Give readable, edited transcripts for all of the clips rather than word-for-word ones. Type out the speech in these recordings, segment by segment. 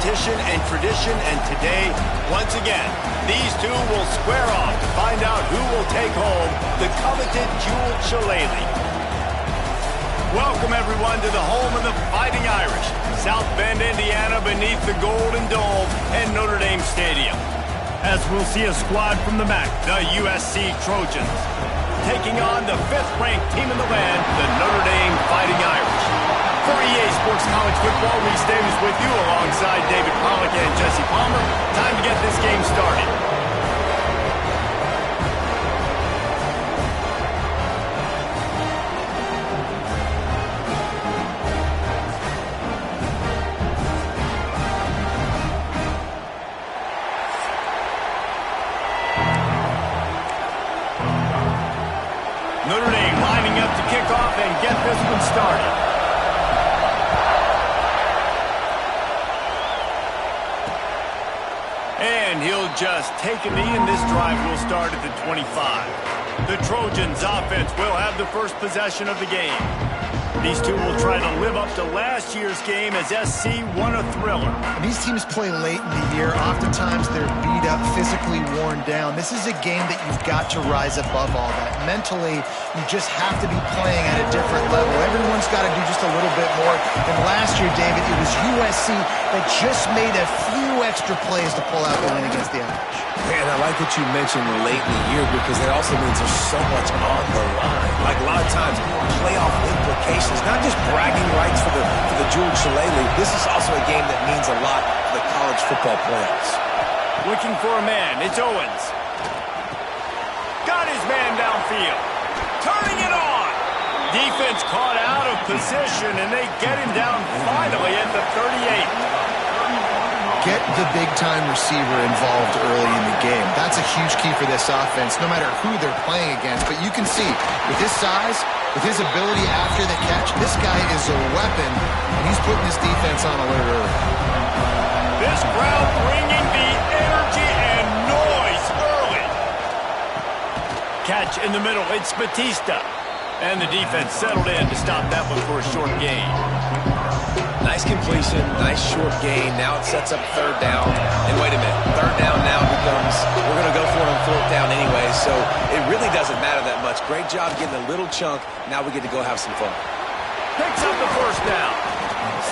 competition and tradition, and today, once again, these two will square off to find out who will take home the coveted Jewel Shillelagh. Welcome, everyone, to the home of the Fighting Irish, South Bend, Indiana, beneath the Golden Dome and Notre Dame Stadium. As we'll see a squad from the MAC, the USC Trojans, taking on the 5th-ranked team in the land, the Notre Dame Fighting Irish. For EA Sports College Football, Reese Davis with you alongside David Pollack and Jesse Palmer. Time to get this game started. Notre Dame lining up to kick off and get this one started. And he'll just take a knee, and this drive will start at the 25. The Trojans offense will have the first possession of the game. These two will try to live up to last year's game as SC won a thriller. These teams play late in the year. Oftentimes they're beat up, physically worn down. This is a game that you've got to rise above all that. Mentally, you just have to be playing at a different level. Everyone's got to do just a little bit more. And last year, David, it was USC that just made a few extra plays to pull out the win against the Irish. Man, I like that you mentioned late in the year because that also means there's so much on the line. Like a lot of times, playoff implications, not just bragging rights for the Jewel Shillelagh. This is also a game that means a lot for the college football playoffs. Looking for a man, it's Owens. Got his man downfield. Turning it on. Defense caught out of position, and they get him down finally at the 38. Get the big-time receiver involved early in the game. That's a huge key for this offense, no matter who they're playing against. But you can see, with his size, with his ability after the catch, this guy is a weapon, and he's putting his defense on alert early. This crowd bringing the energy and noise early. Catch in the middle, it's Batista. And the defense settled in to stop that one for a short gain. Nice completion, nice short gain. Now it sets up 3rd down. And wait a minute, 3rd down now becomes, we're going to go for it on 4th down anyway, so it really doesn't matter that much. Great job getting a little chunk. Now we get to go have some fun. Picks up the 1st down.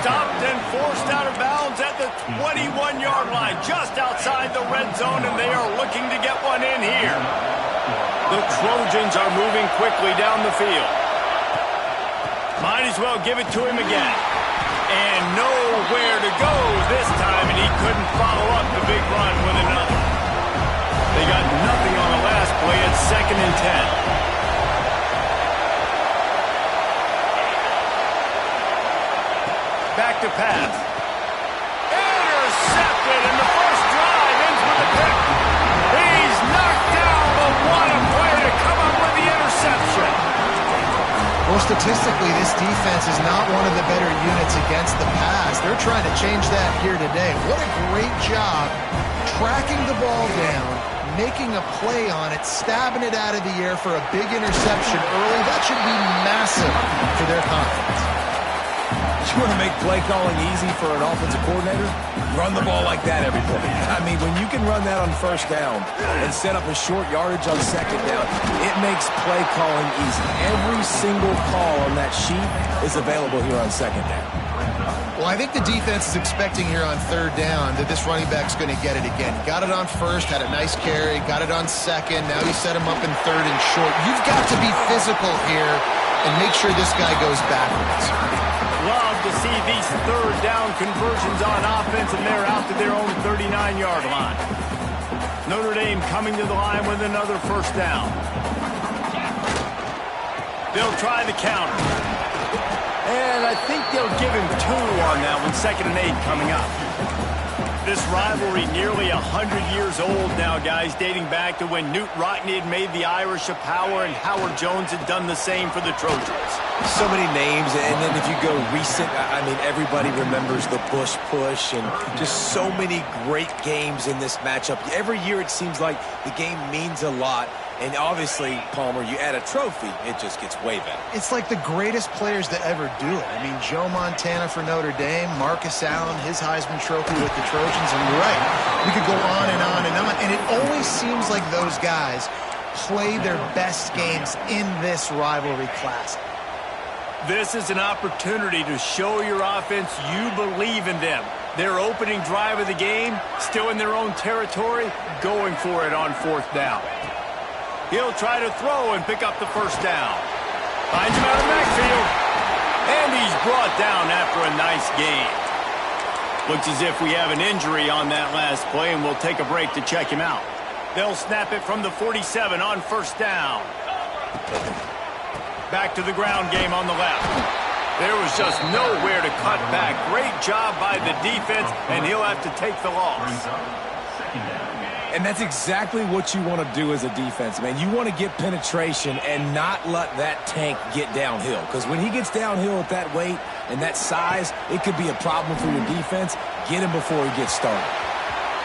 Stopped and forced out of bounds at the 21-yard line, just outside the red zone, and they are looking to get one in here. The Trojans are moving quickly down the field. Might as well give it to him again. And nowhere to go this time, and he couldn't follow up the big run with another. They got nothing on the last play. It's 2nd and 10. Back to pass. Intercepted, and the first drive ends with a pick. He's knocked down, but what a play to come up with the interception. Well, statistically, this defense is not one of the better units against the pass. They're trying to change that here today. What a great job tracking the ball down, making a play on it, stabbing it out of the air for a big interception early. That should be massive for their confidence. You want to make play calling easy for an offensive coordinator? Run the ball like that every play. I mean, when you can run that on 1st down and set up a short yardage on 2nd down, it makes play calling easy. Every single call on that sheet is available here on 2nd down. Well, I think the defense is expecting here on 3rd down that this running back's going to get it again. Got it on 1st, had a nice carry, got it on 2nd. Now you set him up in 3rd and short. You've got to be physical here and make sure this guy goes backwards. Love to see these 3rd down conversions on offense, and they're out to their own 39-yard line. Notre Dame coming to the line with another 1st down. They'll try the counter. And I think they'll give him 2 on that one. 2nd and 8 coming up. This rivalry nearly 100 years old now, guys, dating back to when Knute Rockne had made the Irish a power and Howard Jones had done the same for the Trojans. So many names, and then if you go recent, I mean, everybody remembers the Bush push and just so many great games in this matchup. Every year it seems like the game means a lot, And obviously, Palmer, you add a trophy, it just gets way better. It's like the greatest players to ever do it. I mean, Joe Montana for Notre Dame, Marcus Allen, his Heisman Trophy with the Trojans, and you're right. We could go on and on and on, and it always seems like those guys play their best games in this rivalry classic. This is an opportunity to show your offense you believe in them. Their opening drive of the game, still in their own territory, going for it on 4th down. He'll try to throw and pick up the 1st down. Finds him out of the backfield. And he's brought down after a nice gain. Looks as if we have an injury on that last play, and we'll take a break to check him out. They'll snap it from the 47 on 1st down. Back to the ground game on the left. There was just nowhere to cut back. Great job by the defense, and he'll have to take the loss. And that's exactly what you want to do as a defense, man. You want to get penetration and not let that tank get downhill. Because when he gets downhill at that weight and that size, it could be a problem for your defense. Get him before he gets started.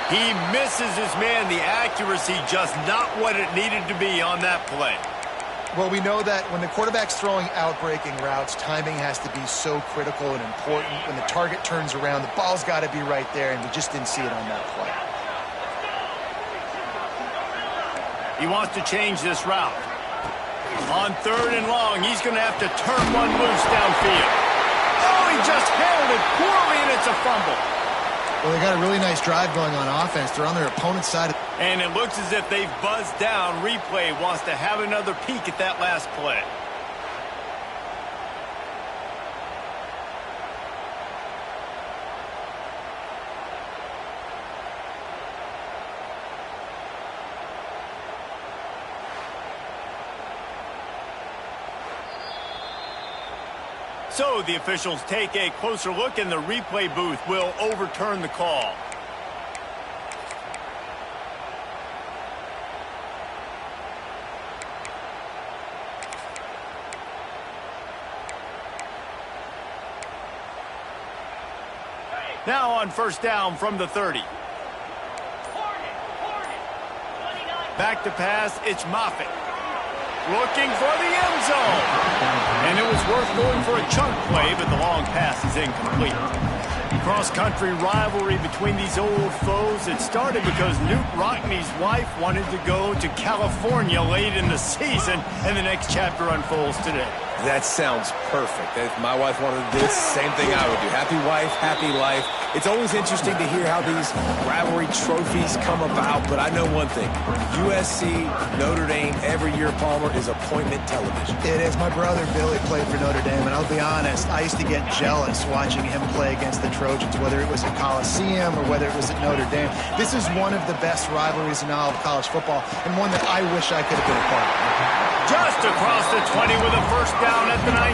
He misses his man. The accuracy just not what it needed to be on that play. Well, we know that when the quarterback's throwing out-breaking routes, timing has to be so critical and important. When the target turns around, the ball's got to be right there, and we just didn't see it on that play. He wants to change this route. On 3rd and long, he's going to have to turn one loose downfield. Oh, he just handled it poorly, and it's a fumble. Well, they got a really nice drive going on offense. They're on their opponent's side. And it looks as if they've buzzed down. Replay wants to have another peek at that last play. So the officials take a closer look, and the replay booth will overturn the call. Now on 1st down from the 30. Back to pass, it's Moffitt. Looking for the end zone. And it was worth going for a chunk play, but the long pass is incomplete. Cross-country rivalry between these old foes. It started because Newt Rockne's wife wanted to go to California late in the season, and the next chapter unfolds today. That sounds perfect. If my wife wanted this, same thing I would do. Happy wife, happy life. It's always interesting to hear how these rivalry trophies come about, but I know one thing. USC, Notre Dame, every year, Palmer, is appointment television. It is. My brother Billy played for Notre Dame, and I'll be honest, I used to get jealous watching him play against the Trojans, whether it was at Coliseum or whether it was at Notre Dame. This is one of the best rivalries in all of college football, and one that I wish I could have been a part of. Just across the 20 with a 1st down at the 19.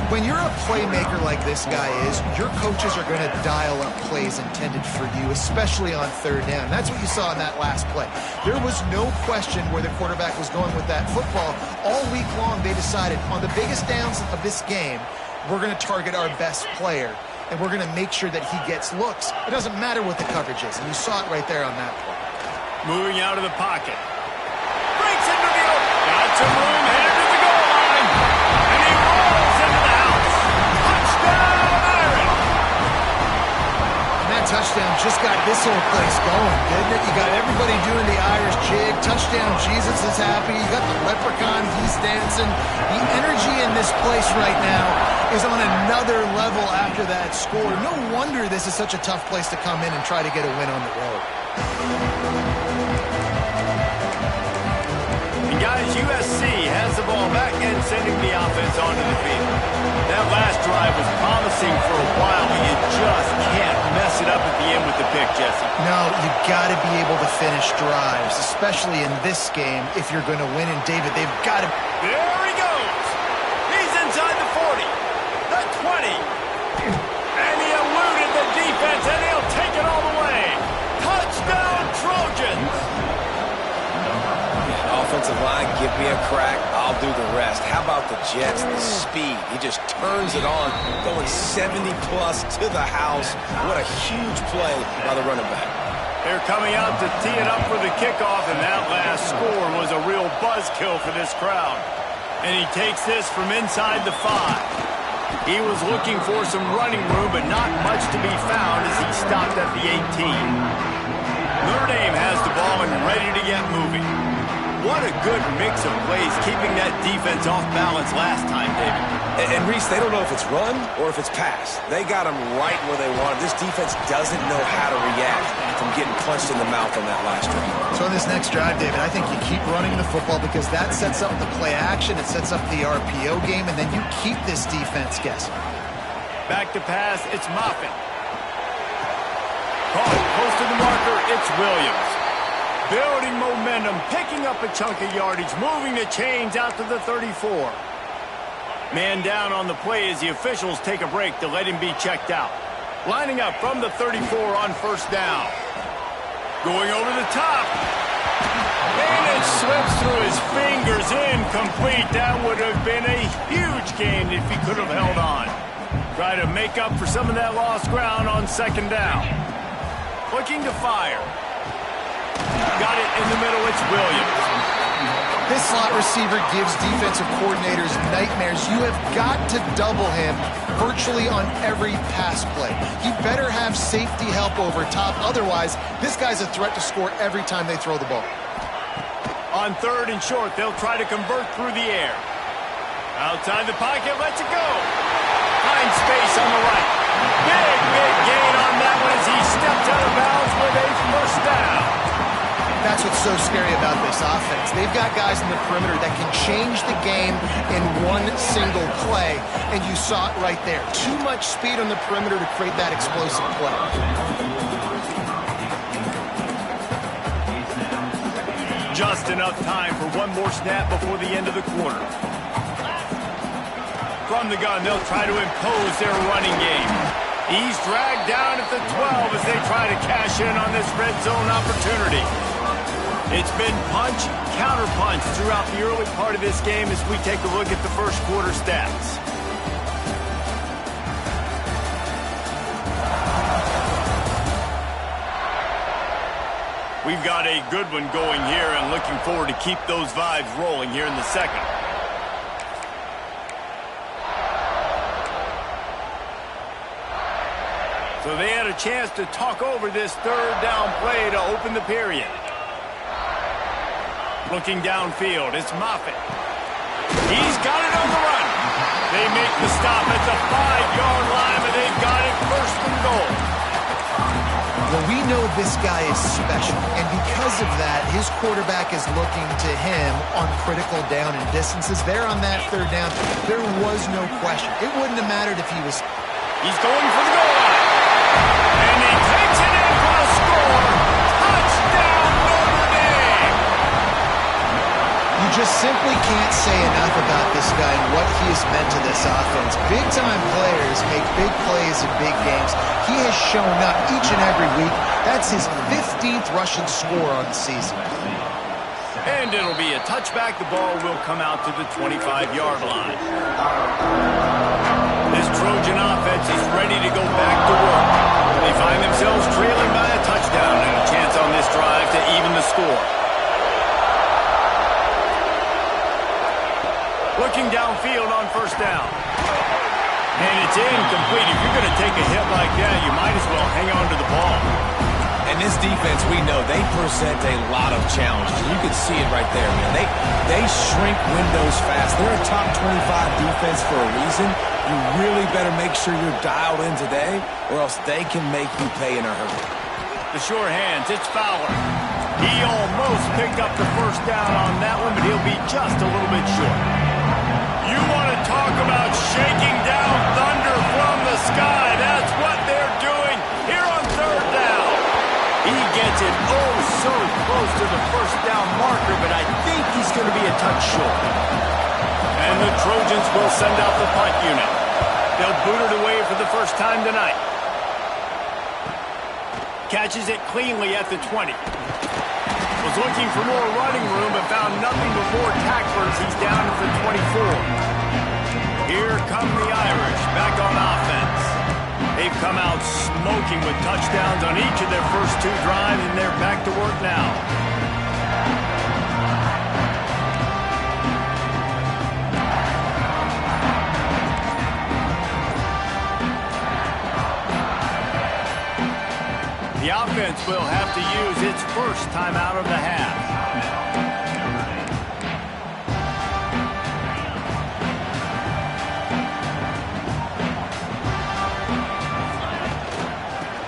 When you're a playmaker like this guy is, your coaches are going to dial up plays intended for you, especially on 3rd down. That's what you saw in that last play. There was no question where the quarterback was going with that football. All week long, they decided on the biggest downs of this game, we're going to target our best player, and we're going to make sure that he gets looks. It doesn't matter what the coverage is, and you saw it right there on that play. Moving out of the pocket. Breaks into the open. Got some room, headed to the goal line. And he rolls into the house. Touchdown, Aaron! And that touchdown just got this whole place going, didn't it? You got everybody doing the Irish jig. Touchdown, Jesus is happy. You got the leprechaun, he's dancing. The energy in this place right now is on another level after that score. No wonder this is such a tough place to come in and try to get a win on the road. And guys, USC has the ball back and sending the offense onto the field. That last drive was promising for a while, but you just can't mess it up at the end with the pick, Jesse. No, you got to be able to finish drives, especially in this game if you're going to win. And David, they've got to... There he goes. He's inside the 40, the 20. And he eluded the defense, and he'll take it all the way. Touchdown, Trojans. Offensive line, give me a crack, I'll do the rest. How about the Jets, the speed? He just turns it on, going 70-plus to the house. What a huge play by the running back. They're coming out to tee it up for the kickoff, and that last score was a real buzzkill for this crowd. And he takes this from inside the 5. He was looking for some running room, but not much to be found as he stopped at the 18. Notre Dame has the ball and ready to get moving. What a good mix of plays, keeping that defense off balance last time, David. And Reese, they don't know if it's run or if it's pass. They got them right where they want them. This defense doesn't know how to react from getting punched in the mouth on that last drive. So in this next drive, David, I think you keep running the football because that sets up the play action, it sets up the RPO game, and then you keep this defense guessing. Back to pass, it's Moffitt. Caught, close to the marker, it's Williams. Building momentum, picking up a chunk of yardage, moving the chains out to the 34. Man down on the play as the officials take a break to let him be checked out. Lining up from the 34 on first down. Going over the top. And it slips through his fingers, incomplete. That would have been a huge gain if he could have held on. Try to make up for some of that lost ground on second down. Looking to fire. Got it in the middle, it's Williams. This slot receiver gives defensive coordinators nightmares. You have got to double him virtually on every pass play. He better have safety help over top. Otherwise, this guy's a threat to score every time they throw the ball. On third and short, they'll try to convert through the air. Outside the pocket, lets it go. Finds space on the right. Big gain on that one as he steps out of bounds with a first down. That's what's so scary about this offense. They've got guys in the perimeter that can change the game in one single play, and you saw it right there. Too much speed on the perimeter to create that explosive play. Just enough time for one more snap before the end of the quarter. From the gun, they'll try to impose their running game. He's dragged down at the 12 as they try to cash in on this red zone opportunity. It's been punch, counter-punch throughout the early part of this game as we take a look at the first quarter stats. We've got a good one going here and looking forward to keep those vibes rolling here in the second. So they had a chance to talk over this third down play to open the period. Looking downfield, it's Moffitt. He's got it on the run. They make the stop at the 5-yard line, and they've got it first and goal. Well, we know this guy is special, and because of that, his quarterback is looking to him on critical down and distances. There on that third down, there was no question. It wouldn't have mattered if he was... He's going for the goal line. And he takes it in for the score. Touchdown, Notre Dame! You just simply can't say enough about this guy and what he has meant to this offense. Big-time players make big plays in big games. He has shown up each and every week. That's his 15th rushing score on the season. And it'll be a touchback. The ball will come out to the 25-yard line. This Trojan offense is ready to go back to work. They find themselves trailing by a touchdown and a chance on this drive to even the score. Looking downfield on first down. And it's incomplete. If you're going to take a hit like that, you might as well hang on to the ball. And this defense, we know, they present a lot of challenges. You can see it right there, man. They shrink windows fast. They're a top 25 defense for a reason. You really better make sure you're dialed in today, or else they can make you pay in a hurry. The sure hands, it's Fowler. He almost picked up the first down on that one, but he'll be just a little bit short. You want to talk about shaking down thunder from the sky. That's what they're doing here on third down. He gets it oh so close to the first down marker, but I think he's going to be a touch short. And the Trojans will send out the punt unit. They'll boot it away for the first time tonight. Catches it cleanly at the 20. Was looking for more running room, but found nothing before tacklers. He's down at the 24. Here come the Irish, back on offense. They've come out smoking with touchdowns on each of their first 2 drives, and they're back to work now. The offense will have to use its first timeout of the half.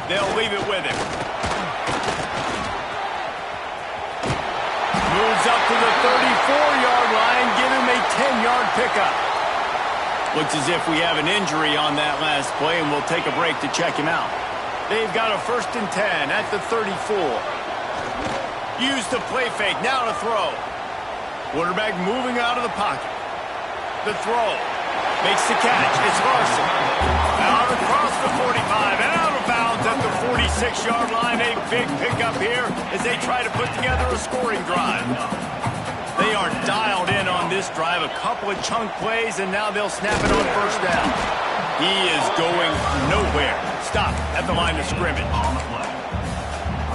They'll leave it with him. Moves up to the 34-yard line, give him a 10-yard pickup. Looks as if we have an injury on that last play, and we'll take a break to check him out. They've got a 1st and 10 at the 34. Use the play fake, now to throw. Quarterback moving out of the pocket. The throw. Makes the catch. It's Larson. Out across the 45 and out of bounds at the 46-yard line. A big pickup here as they try to put together a scoring drive. They are dialed in on this drive. A couple of chunk plays, and now they'll snap it on 1st down. He is going nowhere. Stop at the line of scrimmage.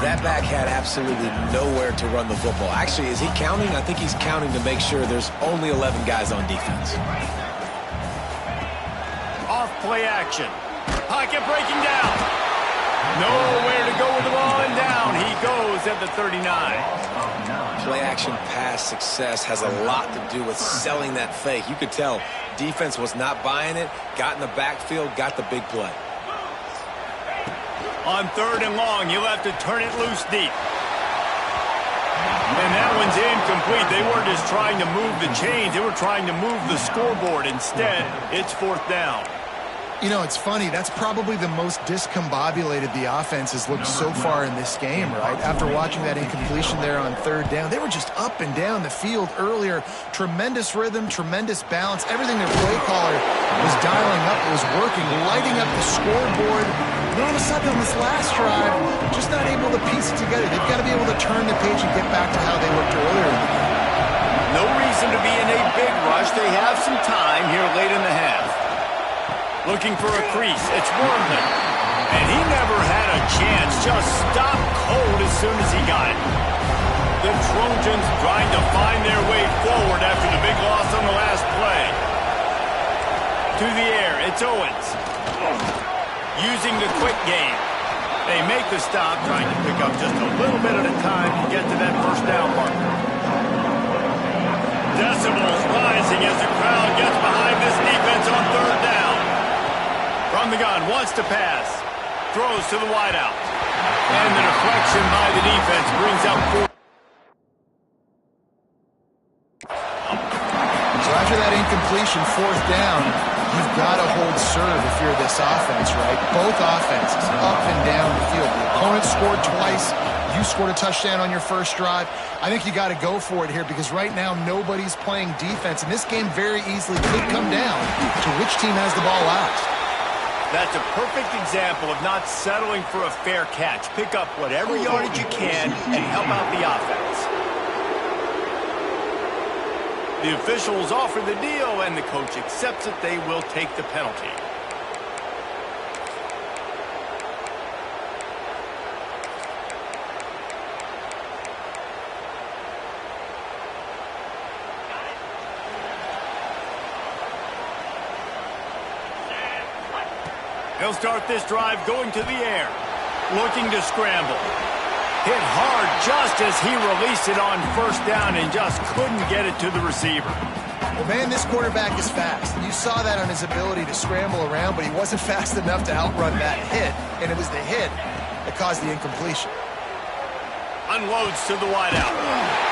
That back had absolutely nowhere to run the football. Actually, is he counting? I think he's counting to make sure there's only 11 guys on defense. Off play action. Pocket breaking down. Nowhere to go with the ball, and down he goes at the 39. Play action pass success has a lot to do with selling that fake. You could tell defense was not buying it, got in the backfield, got the big play. On 3rd and long, you'll have to turn it loose deep. And that one's incomplete. They weren't just trying to move the chains. They were trying to move the scoreboard. Instead, it's 4th down. You know, it's funny. That's probably the most discombobulated the offense has looked so far in this game, right? After watching that incompletion there on 3rd down, they were just up and down the field earlier. Tremendous rhythm, tremendous balance. Everything their play caller was dialing up, it was working, lighting up the scoreboard. And all of a sudden on this last drive, just not able to piece it together. They've got to be able to turn the page and get back to how they looked earlier in the game. No reason to be in a big rush. They have some time here late in the half. Looking for a crease. It's Wormley. And he never had a chance. Just stopped cold as soon as he got it. The Trojans trying to find their way forward after the big loss on the last play. To the air. It's Owens. Using the quick game. They make the stop, trying to pick up just a little bit at a time to get to that 1st down marker. Decibels rising as the crowd gets behind this defense on 3rd down. From the gun, wants to pass. Throws to the wideout. And the deflection by the defense brings up 4. So after that incompletion, 4th down, you've got to hold serve if you're this offense, right? Both offenses up and down the field. The opponent scored twice. You scored a touchdown on your 1st drive. I think you got to go for it here because right now nobody's playing defense. And this game very easily could come down to which team has the ball last. That's a perfect example of not settling for a fair catch. Pick up whatever yardage you can and help out the offense. The officials offer the deal, and the coach accepts it. They will take the penalty. He'll start this drive going to the air, looking to scramble. Hit hard just as he released it on 1st down and just couldn't get it to the receiver. Well, man, this quarterback is fast. You saw that on his ability to scramble around, but he wasn't fast enough to outrun that hit, and it was the hit that caused the incompletion. Unloads to the wideout.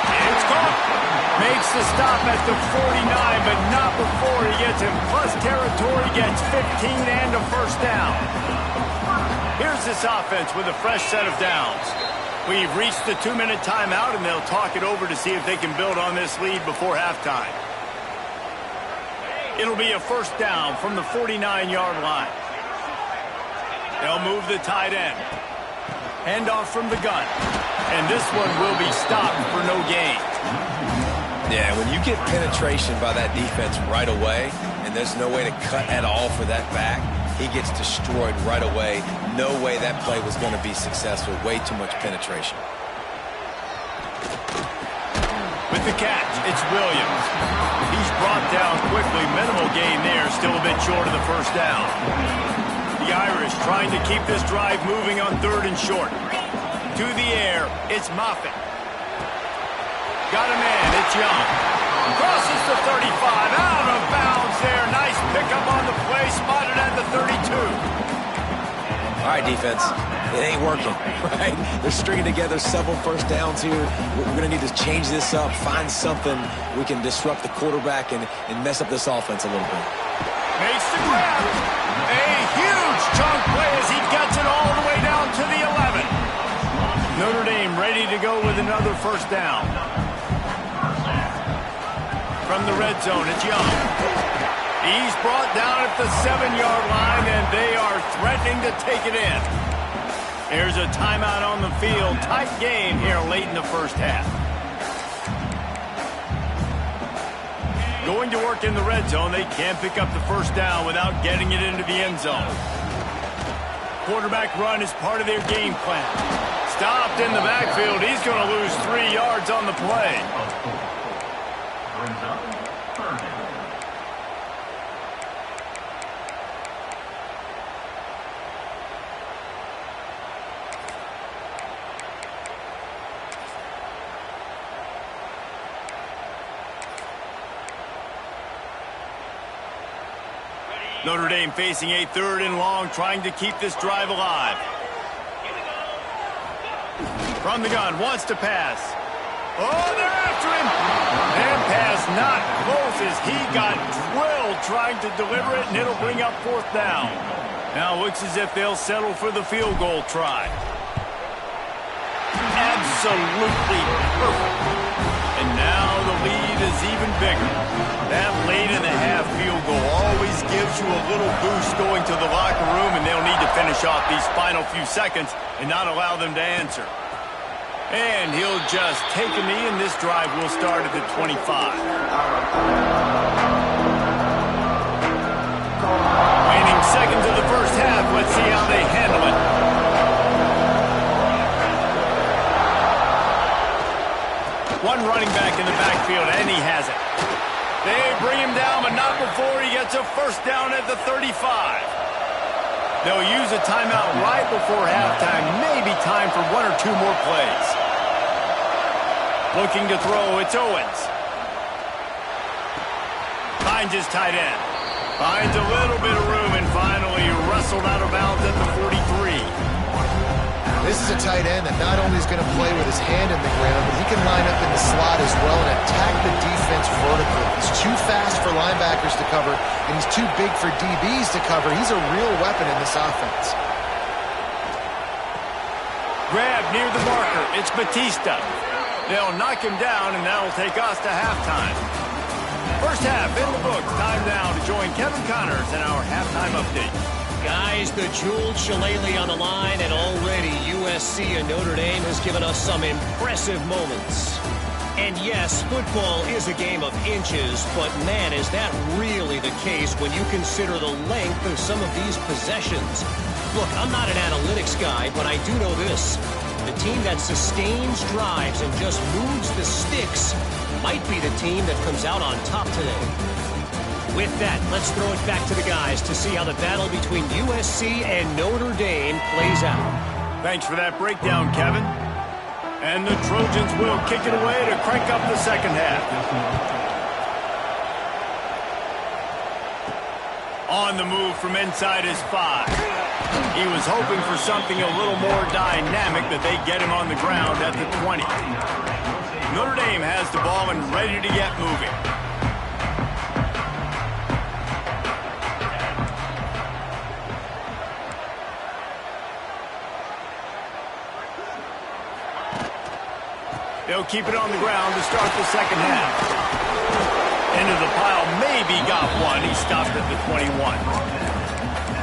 It's caught. Makes the stop at the 49, but not before he gets in plus territory, gets 15 and a 1st down. Here's this offense with a fresh set of downs. We've reached the 2-minute timeout, and they'll talk it over to see if they can build on this lead before halftime. It'll be a 1st down from the 49-yard line. They'll move the tight end. Handoff from the gun. And this one will be stopped for no gain. Yeah, when you get penetration by that defense right away, and there's no way to cut at all for that back, he gets destroyed right away. No way that play was going to be successful. Way too much penetration. With the catch, it's Williams. He's brought down quickly. Minimal gain there, still a bit short of the first down. The Irish trying to keep this drive moving on 3rd and short. To the air, it's Moffitt. Got a man, it's Young. Crosses the 35, out of bounds there. Nice pickup on the play, spotted at the 32. All right, defense. It ain't working, right? They're stringing together several first downs here. We're going to need to change this up, find something we can disrupt the quarterback and mess up this offense a little bit. Makes the grab. A huge chunk play as he gets it all the way down to the 11. Notre Dame ready to go with another first down. From the red zone, it's Young. He's brought down at the 7-yard line, and they are threatening to take it in. There's a timeout on the field. Tight game here late in the first half. Going to work in the red zone. They can't pick up the first down without getting it into the end zone. Quarterback run is part of their game plan. Stopped in the backfield. He's going to lose 3 yards on the play. Notre Dame facing a 3rd and long, trying to keep this drive alive. From the gun, wants to pass. Oh, they're after him. And pass not close as he got drilled trying to deliver it, and it'll bring up 4th down. Now looks as if they'll settle for the field goal try. Absolutely perfect. And now the lead is even bigger. That late in the half field goal always gives you a little boost going to the locker room, and they'll need to finish off these final few seconds and not allow them to answer. And he'll just take a knee, and this drive will start at the 25. Waning seconds of the first half. Let's see how they handle it. One running back in the backfield, and he has it. They bring him down, but not before he gets a first down at the 35. They'll use a timeout right before halftime. Maybe time for 1 or 2 more plays. Looking to throw, it's Owens. Finds his tight end. Finds a little bit of room, and finally wrestled out of bounds at the 43. This is a tight end that not only is going to play with his hand in the ground, but he can line up in the slot as well and attack the defense vertically. He's too fast for linebackers to cover, and he's too big for DBs to cover. He's a real weapon in this offense. Grab near the marker. It's Batista. They'll knock him down, and that'll take us to halftime. First half in the books. Time now to join Kevin Connors in our halftime update. Guys, the Jewel Shillelagh on the line, and already USC and Notre Dame has given us some impressive moments. And yes, football is a game of inches, but man, is that really the case when you consider the length of some of these possessions. Look, I'm not an analytics guy, but I do know this. The team that sustains drives and just moves the sticks might be the team that comes out on top today. With that, let's throw it back to the guys to see how the battle between USC and Notre Dame plays out. Thanks for that breakdown, Kevin. And the Trojans will kick it away to crank up the second half. On the move from inside his 5. He was hoping for something a little more dynamic, that they get him on the ground at the 20. Notre Dame has the ball and ready to get moving. They'll keep it on the ground to start the second half. Into the pile, maybe got one. He stopped at the 21.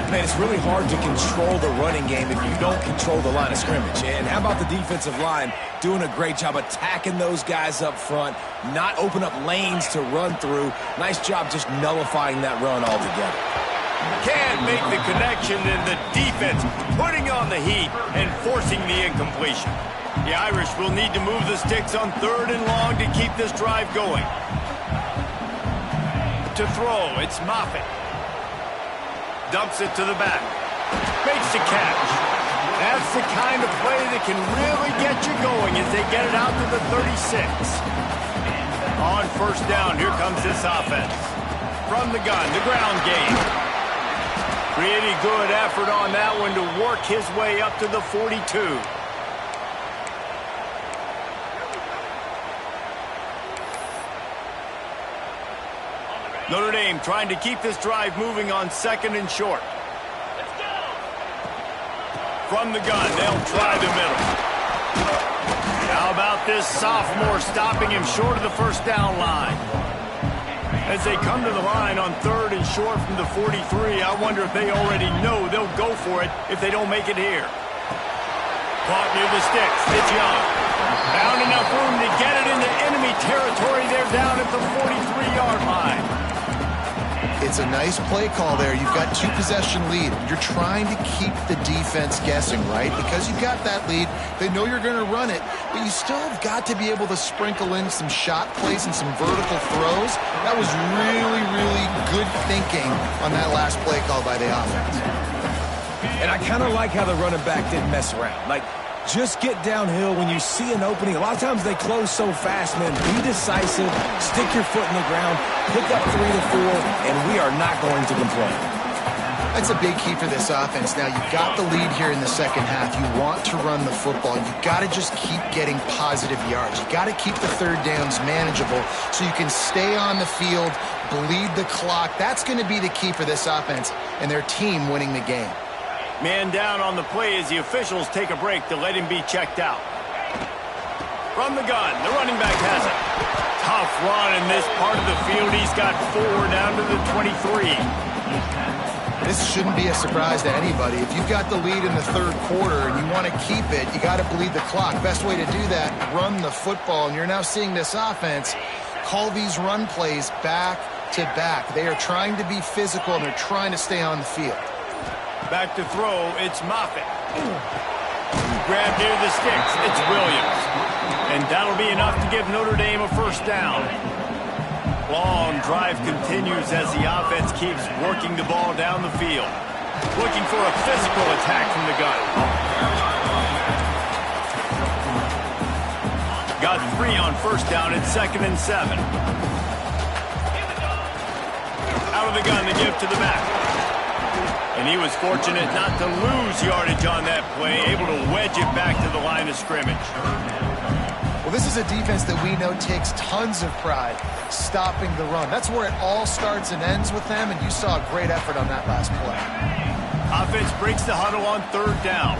Man, it's really hard to control the running game if you don't control the line of scrimmage. And how about the defensive line doing a great job attacking those guys up front, not open up lanes to run through. Nice job just nullifying that run altogether. Can't make the connection, and the defense putting on the heat and forcing the incompletion. The Irish will need to move the sticks on 3rd and long to keep this drive going. To throw, it's Moffitt. Dumps it to the back. Makes the catch. That's the kind of play that can really get you going as they get it out to the 36. On 1st down, here comes this offense. From the gun, the ground game. Pretty good effort on that one to work his way up to the 42. Notre Dame trying to keep this drive moving on 2nd and short. From the gun, they'll try the middle. How about this sophomore stopping him short of the 1st down line? As they come to the line on 3rd and short from the 43, I wonder if they already know they'll go for it if they don't make it here. Caught near the sticks. It's Young. Found enough room to get it into enemy territory. They're down at the 43-yard line. It's a nice play call there. You've got 2-possession lead. You're trying to keep the defense guessing, right? Because you've got that lead. They know you're going to run it, but you still have got to be able to sprinkle in some shot plays and some vertical throws. That was really, really good thinking on that last play call by the offense. And I kind of like how the running back didn't mess around. Like, just get downhill when you see an opening. A lot of times they close so fast, man. Be decisive, stick your foot in the ground, pick up 3 to 4, and we are not going to complain. That's a big key for this offense. Now, you've got the lead here in the 2nd half. You want to run the football. You've got to just keep getting positive yards. You've got to keep the 3rd downs manageable so you can stay on the field, bleed the clock. That's going to be the key for this offense and their team winning the game. Man down on the play as the officials take a break to let him be checked out. From the gun, the running back has it. Tough run in this part of the field. He's got 4 down to the 23. This shouldn't be a surprise to anybody. If you've got the lead in the 3rd quarter and you want to keep it, you got to bleed the clock. Best way to do that, run the football. And you're now seeing this offense call these run plays back to back. They are trying to be physical, and they're trying to stay on the field. Back to throw, it's Moffitt. Grab near the sticks, it's Williams. And that'll be enough to give Notre Dame a 1st down. Long drive continues as the offense keeps working the ball down the field. Looking for a physical attack from the gun. Got 3 on 1st down, it's 2nd and 7. Out of the gun, the give to the back. And he was fortunate not to lose yardage on that play, able to wedge it back to the line of scrimmage. Well, this is a defense that we know takes tons of pride stopping the run. That's where it all starts and ends with them, and you saw a great effort on that last play. Offense breaks the huddle on 3rd down.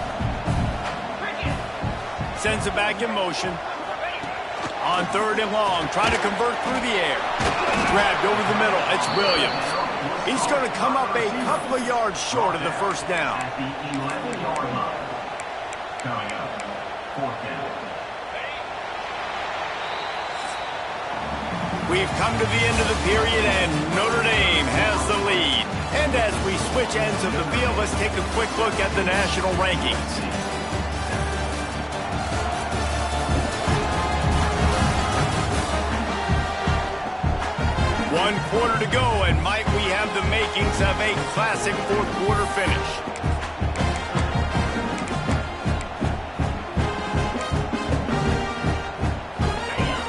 Sends it back in motion. On 3rd and long, trying to convert through the air. Grabbed over the middle, it's Williams. He's going to come up a couple of yards short of the 1st down. We've come to the end of the period, and Notre Dame has the lead. And as we switch ends of the field, let's take a quick look at the national rankings. One quarter to go, and might we have the makings of a classic 4th quarter finish.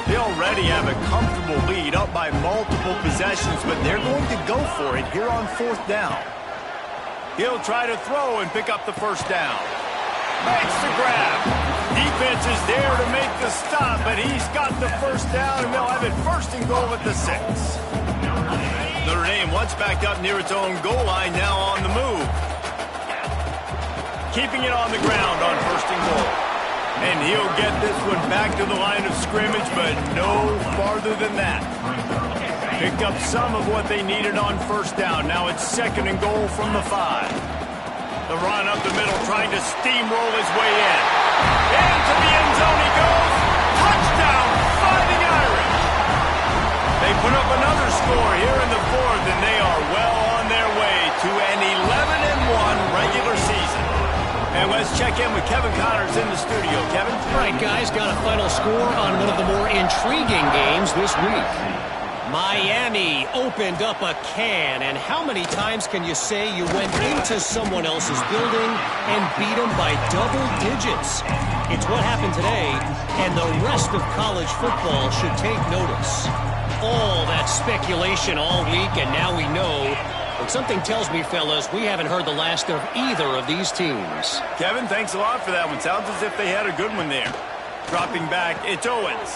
They already have a comfortable lead, up by multiple possessions, but they're going to go for it here on 4th down. He'll try to throw and pick up the 1st down. Makes the grab. Defense is there to make the stop, but he's got the 1st down, and they'll have it 1st and goal at the 6. Notre Dame once backed up near its own goal line, now on the move. Keeping it on the ground on 1st and goal. And he'll get this one back to the line of scrimmage, but no farther than that. Picked up some of what they needed on 1st down. Now it's 2nd and goal from the 5. The run up the middle, trying to steamroll his way in. Into the end zone he goes. Touchdown, Fighting Irish. They put up another score here in the 4th, and they are well on their way to And let's check in with Kevin Connors in the studio. Kevin? All right, guys, got a final score on one of the more intriguing games this week. Miami opened up a can, and how many times can you say you went into someone else's building and beat them by double digits? It's what happened today, and the rest of college football should take notice. All that speculation all week, and now we know. But something tells me, fellas, we haven't heard the last of either of these teams. Kevin, thanks a lot for that one. Sounds as if they had a good one there. Dropping back, it's Owens.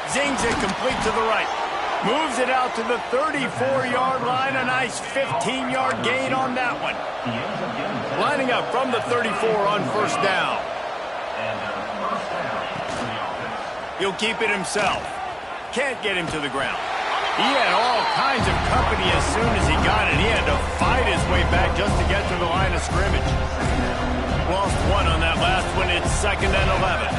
Zings it complete to the right. Moves it out to the 34-yard line. A nice 15-yard gain on that one. Lining up from the 34 on first down. He'll keep it himself. Can't get him to the ground. He had all kinds of company as soon as he got it. He had to fight his way back just to get to the line of scrimmage. Lost one on that last one. It's 2nd and 11.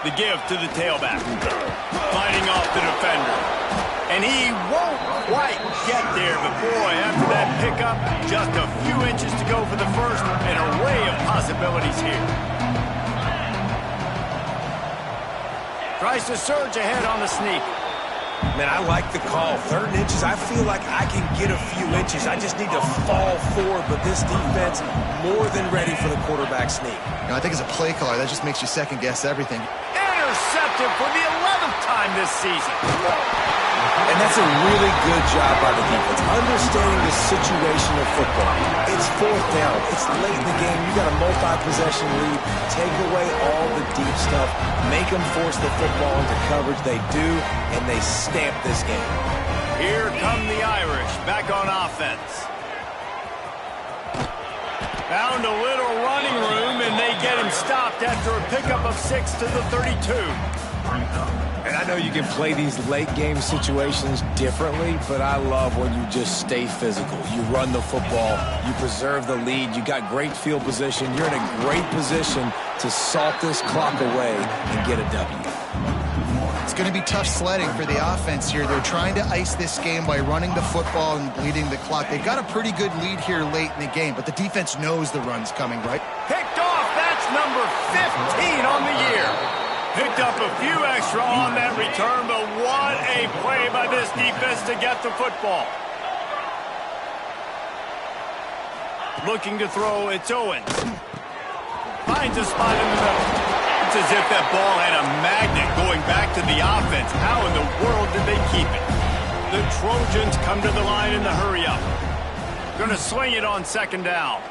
The give to the tailback. Fighting off the defender. And he won't quite get there. But boy, after that pickup, just a few inches to go for the first. An array of possibilities here. Tries to surge ahead on the sneak. Man, I like the call. 3rd and inches, I feel like I can get a few inches. I just need to fall forward, but this defense more than ready for the quarterback sneak. You know, I think as a play caller, that just makes you second-guess everything. Intercepted for the 11th time this season. And that's a really good job by the defense, understanding the situation of football. It's 4th down. It's late in the game. You got a multi-possession lead. Take away all the deep stuff. Make them force the football into coverage. They do, and they stamp this game. Here come the Irish back on offense. Found a little running room, and they get him stopped after a pickup of 6 to the 32. And I know you can play these late-game situations differently, but I love when you just stay physical. You run the football. You preserve the lead. You got great field position. You're in a great position to salt this clock away and get a W. It's going to be tough sledding for the offense here. They're trying to ice this game by running the football and bleeding the clock. They've got a pretty good lead here late in the game, but the defense knows the run's coming, right? Picked off. That's number 15 on the year. Picked up a few extra on that return, but what a play by this defense to get the football. Looking to throw, it's Owens. Finds a spot in the middle. It's as if that ball had a magnet going back to the offense. How in the world did they keep it? The Trojans come to the line in the hurry-up. Gonna swing it on 2nd down.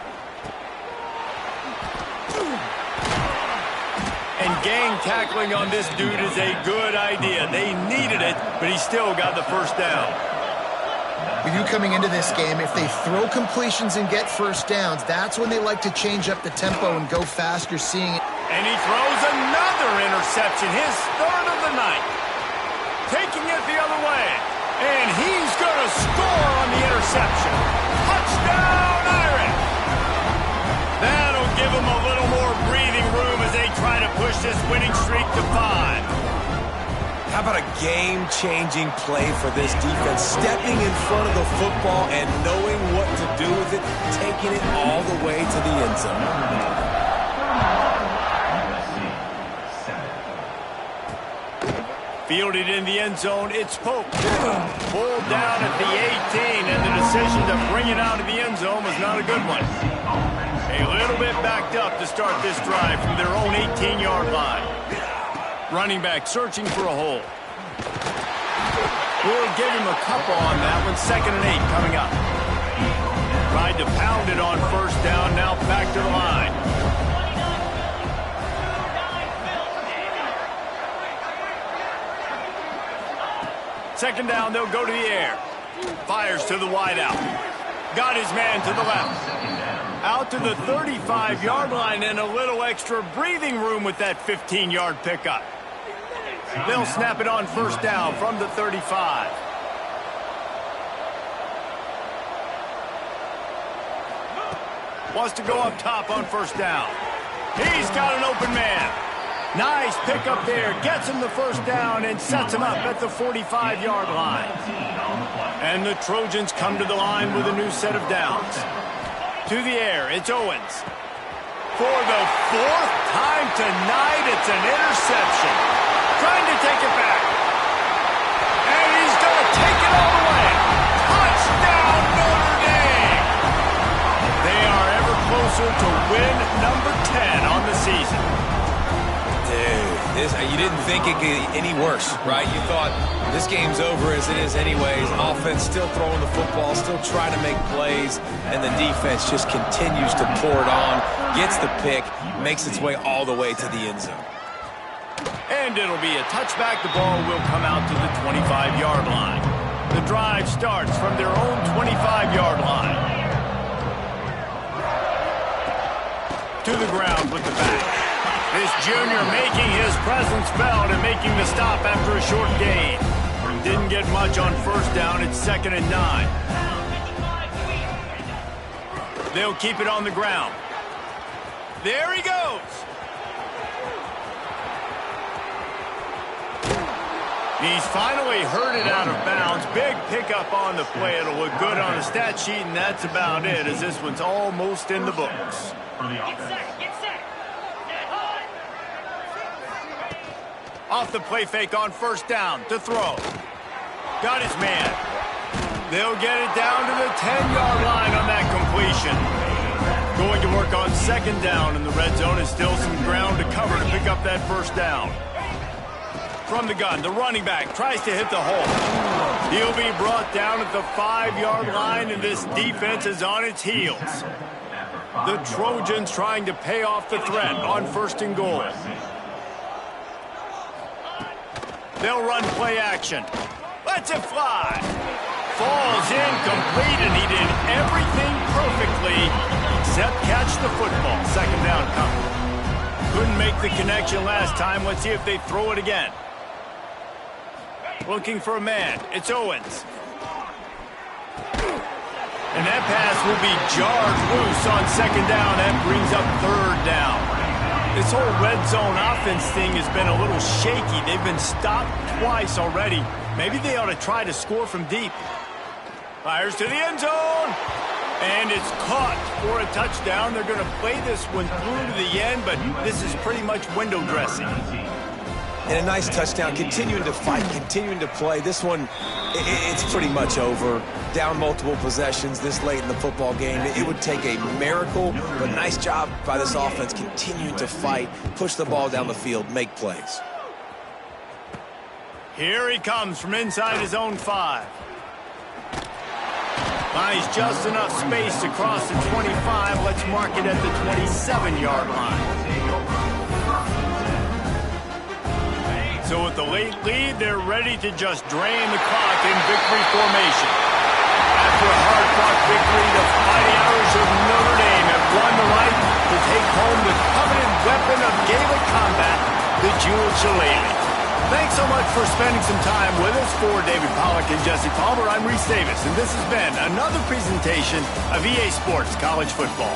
And gang tackling on this dude is a good idea. They needed it, but he still got the first down. With you coming into this game, if they throw completions and get first downs, that's when they like to change up the tempo and go fast. You're seeing it. And he throws another interception, his 3rd of the night. Taking it the other way. And he's going to score on the interception. Touchdown, Irish! That'll give him a little more breathing room as they try to push this winning streak to 5. How about a game-changing play for this defense? Stepping in front of the football and knowing what to do with it, taking it all the way to the end zone. Fielded in the end zone, it's Pope. Pulled down at the 18, and the decision to bring it out of the end zone was not a good one. A little bit backed up to start this drive from their own 18-yard line. Running back searching for a hole. We'll give him a couple on that one. 2nd and 8 coming up. Tried to pound it on first down, now back to the line. Second down, they'll go to the air. Fires to the wideout. Got his man to the left. Out to the 35-yard line and a little extra breathing room with that 15-yard pickup. They'll snap it on first down from the 35. Wants to go up top on first down. He's got an open man. Nice pickup there. Gets him the first down and sets him up at the 45-yard line. And the Trojans come to the line with a new set of downs. To the air, it's Owens. For the fourth time tonight, it's an interception. Trying to take it back. And he's going to take it all the way. Touchdown, Notre Dame! They are ever closer to win number 10 on the season. Dude, you didn't think it could get any worse, right? You thought this game's over as it is anyways. Offense still throwing the football, still trying to make plays, and the defense just continues to pour it on, gets the pick, makes its way all the way to the end zone. And it'll be a touchback. The ball will come out to the 25-yard line. The drive starts from their own 25-yard line. To the ground with the back. This junior making his presence felt and making the stop after a short gain. Didn't get much on first down. It's 2nd and 9. They'll keep it on the ground. There he goes. He's finally herded out of bounds. Big pickup on the play. It'll look good on the stat sheet, and that's about it, as this one's almost in the books. Off the play fake on first down to throw. Got his man. They'll get it down to the 10-yard line on that completion. Going to work on 2nd down in the red zone, and still some ground to cover to pick up that first down. From the gun, the running back tries to hit the hole. He'll be brought down at the 5-yard line, and this defense is on its heels. The Trojans trying to pay off the threat on 1st and goal. They'll run play action. Lets it fly. Falls incomplete, and he did everything perfectly except catch the football. 2nd down coming. Couldn't make the connection last time. Let's see if they throw it again. Looking for a man. It's Owens. And that pass will be jarred loose on 2nd down. That brings up 3rd down. This whole red zone offense thing has been a little shaky. They've been stopped twice already. Maybe they ought to try to score from deep. Fires to the end zone. And it's caught for a touchdown. They're going to play this one through to the end, but this is pretty much window dressing. And a nice touchdown, continuing to fight, continuing to play. This one, it's pretty much over. Down multiple possessions this late in the football game. It would take a miracle, but nice job by this offense continuing to fight, push the ball down the field, make plays. Here he comes from inside his own 5. Finds just enough space to cross the 25. Let's mark it at the 27-yard line. So with the late lead, they're ready to just drain the clock in victory formation. After a hard-fought victory, the Fighting Irish of Notre Dame have won the right to take home the coveted weapon of Gaelic combat, the Jewel Shillelagh. Thanks so much for spending some time with us. For David Pollack and Jesse Palmer, I'm Reese Davis, and this has been another presentation of EA Sports College Football.